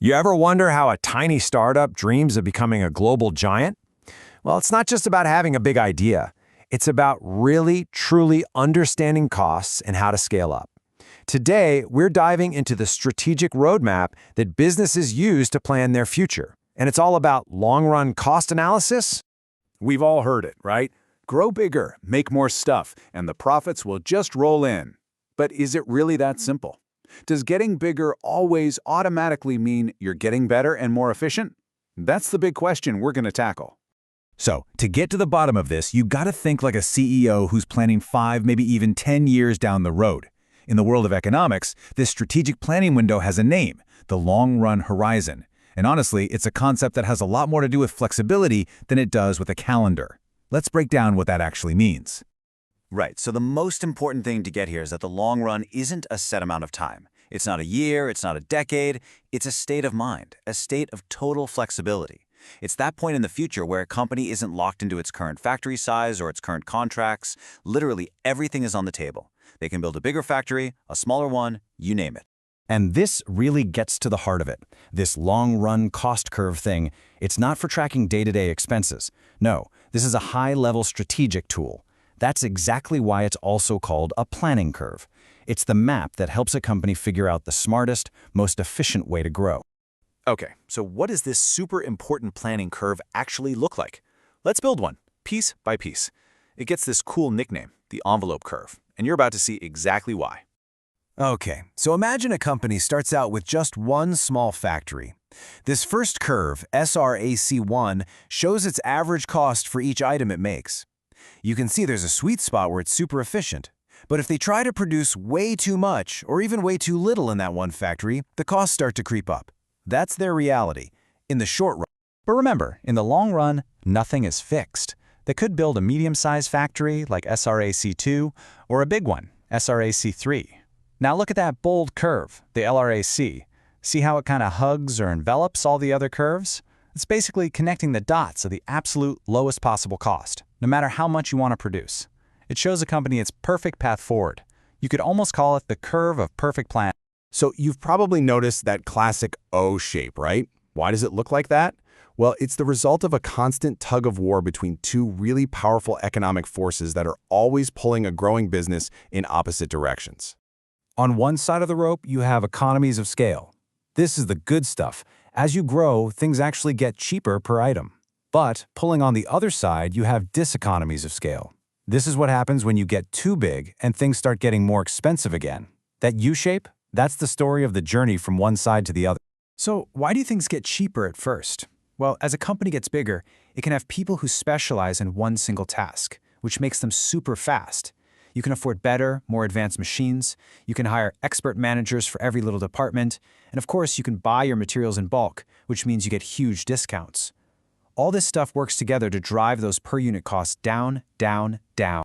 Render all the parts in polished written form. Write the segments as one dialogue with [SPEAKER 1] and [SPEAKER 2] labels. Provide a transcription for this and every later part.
[SPEAKER 1] You ever wonder how a tiny startup dreams of becoming a global giant? Well, it's not just about having a big idea. It's about really, truly understanding costs and how to scale up. Today, we're diving into the strategic roadmap that businesses use to plan their future. And it's all about long-run cost analysis.
[SPEAKER 2] We've all heard it, right? Grow bigger, make more stuff, and the profits will just roll in. But is it really that simple? Does getting bigger always automatically mean you're getting better and more efficient? That's the big question we're going to tackle.
[SPEAKER 3] So, to get to the bottom of this, you gotta think like a CEO who's planning 5, maybe even 10 years down the road. In the world of economics, this strategic planning window has a name, the long-run horizon. And honestly, it's a concept that has a lot more to do with flexibility than it does with a calendar. Let's break down what that actually means.
[SPEAKER 4] Right, so the most important thing to get here is that the long run isn't a set amount of time. It's not a year, it's not a decade, it's a state of mind, a state of total flexibility. It's that point in the future where a company isn't locked into its current factory size or its current contracts. Literally everything is on the table. They can build a bigger factory, a smaller one, you name it.
[SPEAKER 3] And this really gets to the heart of it. This long-run cost curve thing, it's not for tracking day-to-day expenses. No, this is a high-level strategic tool. That's exactly why it's also called a planning curve. It's the map that helps a company figure out the smartest, most efficient way to grow.
[SPEAKER 5] Okay, so what does this super important planning curve actually look like? Let's build one, piece by piece. It gets this cool nickname, the envelope curve, and you're about to see exactly why.
[SPEAKER 1] Okay, so imagine a company starts out with just one small factory. This first curve, SRAC1, shows its average cost for each item it makes. You can see there's a sweet spot where it's super efficient. But if they try to produce way too much or even way too little in that one factory, the costs start to creep up. That's their reality in the short run.
[SPEAKER 6] But remember, in the long run, nothing is fixed. They could build a medium-sized factory like SRAC2 or a big one, SRAC3. Now look at that bold curve, the LRAC. See how it kind of hugs or envelops all the other curves? It's basically connecting the dots of the absolute lowest possible cost, no matter how much you want to produce. It shows a company its perfect path forward. You could almost call it the curve of perfect plan.
[SPEAKER 7] So you've probably noticed that classic O shape, right? Why does it look like that? Well, it's the result of a constant tug of war between two really powerful economic forces that are always pulling a growing business in opposite directions.
[SPEAKER 1] On one side of the rope, you have economies of scale. This is the good stuff. As you grow, things actually get cheaper per item. But pulling on the other side, you have diseconomies of scale. This is what happens when you get too big and things start getting more expensive again. That U-shape, that's the story of the journey from one side to the other.
[SPEAKER 8] So why do things get cheaper at first? Well, as a company gets bigger, it can have people who specialize in one single task, which makes them super fast. You can afford better, more advanced machines, you can hire expert managers for every little department, and of course you can buy your materials in bulk, which means you get huge discounts. All this stuff works together to drive those per unit costs down, down, down.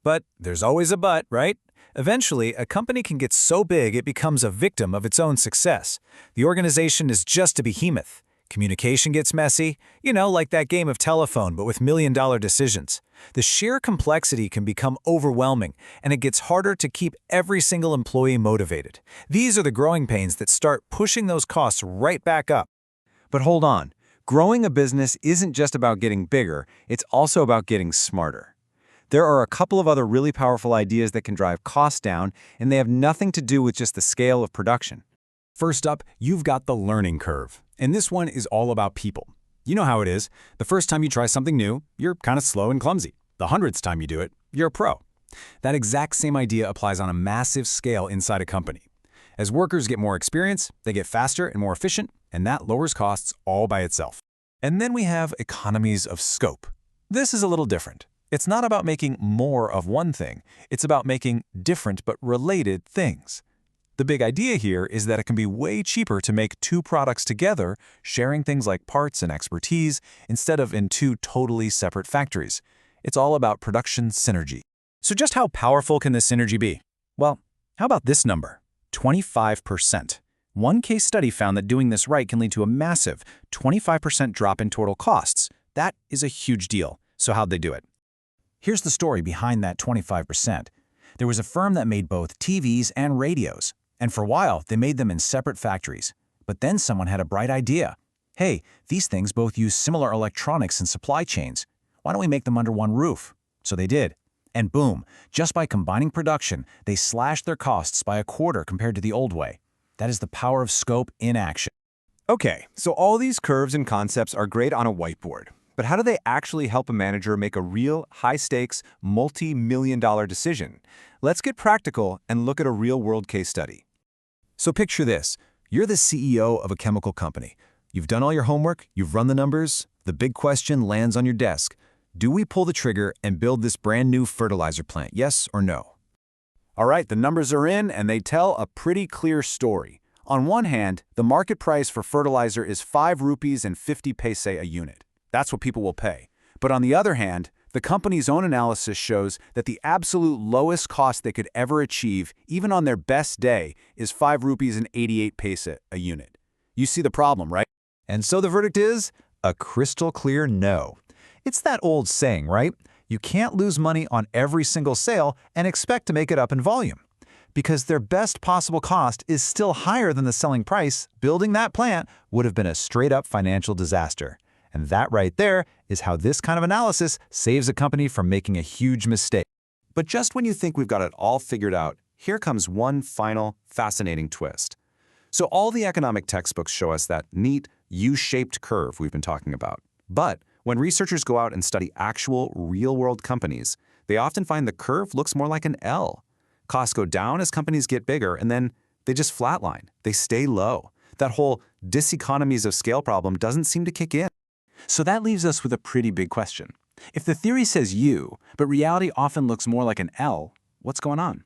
[SPEAKER 5] But there's always a but, right? Eventually, a company can get so big it becomes a victim of its own success. The organization is just a behemoth. Communication gets messy, like that game of telephone, but with million-dollar decisions. The sheer complexity can become overwhelming, and it gets harder to keep every single employee motivated. These are the growing pains that start pushing those costs right back up.
[SPEAKER 1] But hold on. Growing a business isn't just about getting bigger, it's also about getting smarter. There are a couple of other really powerful ideas that can drive costs down, and they have nothing to do with just the scale of production. First up, you've got the learning curve. And this one is all about people. You know how it is. The first time you try something new, you're kind of slow and clumsy. The 100th time you do it, you're a pro. That exact same idea applies on a massive scale inside a company. As workers get more experience, they get faster and more efficient, and that lowers costs all by itself. And then we have economies of scope. This is a little different. It's not about making more of one thing. It's about making different but related things. The big idea here is that it can be way cheaper to make two products together, sharing things like parts and expertise, instead of in two totally separate factories. It's all about production synergy. So just how powerful can this synergy be? Well, how about this number? 25%. One case study found that doing this right can lead to a massive 25% drop in total costs. That is a huge deal. So how'd they do it? Here's the story behind that 25%. There was a firm that made both TVs and radios. And for a while, they made them in separate factories.
[SPEAKER 3] But then someone had a bright idea. Hey, these things both use similar electronics and supply chains. Why don't we make them under one roof? So they did. And boom, just by combining production, they slashed their costs by a quarter compared to the old way. That is the power of scope in action.
[SPEAKER 1] Okay, so all these curves and concepts are great on a whiteboard. But how do they actually help a manager make a real, high-stakes, multi-million-dollar decision? Let's get practical and look at a real-world case study. So picture this. You're the CEO of a chemical company. You've done all your homework, you've run the numbers, the big question lands on your desk. Do we pull the trigger and build this brand new fertilizer plant, yes or no?
[SPEAKER 2] All right, the numbers are in, and they tell a pretty clear story. On one hand, the market price for fertilizer is 5 rupees and 50 paise a unit. That's what people will pay. But on the other hand, the company's own analysis shows that the absolute lowest cost they could ever achieve, even on their best day, is 5 rupees and 88 paise a unit. You see the problem, right?
[SPEAKER 1] And so the verdict is a crystal clear no. It's that old saying, right? You can't lose money on every single sale and expect to make it up in volume. Because their best possible cost is still higher than the selling price, building that plant would have been a straight-up financial disaster. And that right there is how this kind of analysis saves a company from making a huge mistake. But just when you think we've got it all figured out, here comes one final, fascinating twist. So all the economic textbooks show us that neat, U-shaped curve we've been talking about. But when researchers go out and study actual, real-world companies, they often find the curve looks more like an L. Costs go down as companies get bigger, and then they just flatline. They stay low. That whole diseconomies of scale problem doesn't seem to kick in. So that leaves us with a pretty big question. If the theory says U, but reality often looks more like an L, what's going on?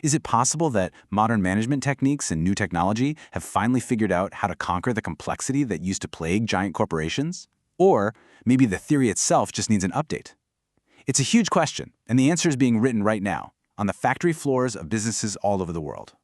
[SPEAKER 1] Is it possible that modern management techniques and new technology have finally figured out how to conquer the complexity that used to plague giant corporations? Or maybe the theory itself just needs an update? It's a huge question, and the answer is being written right now on the factory floors of businesses all over the world.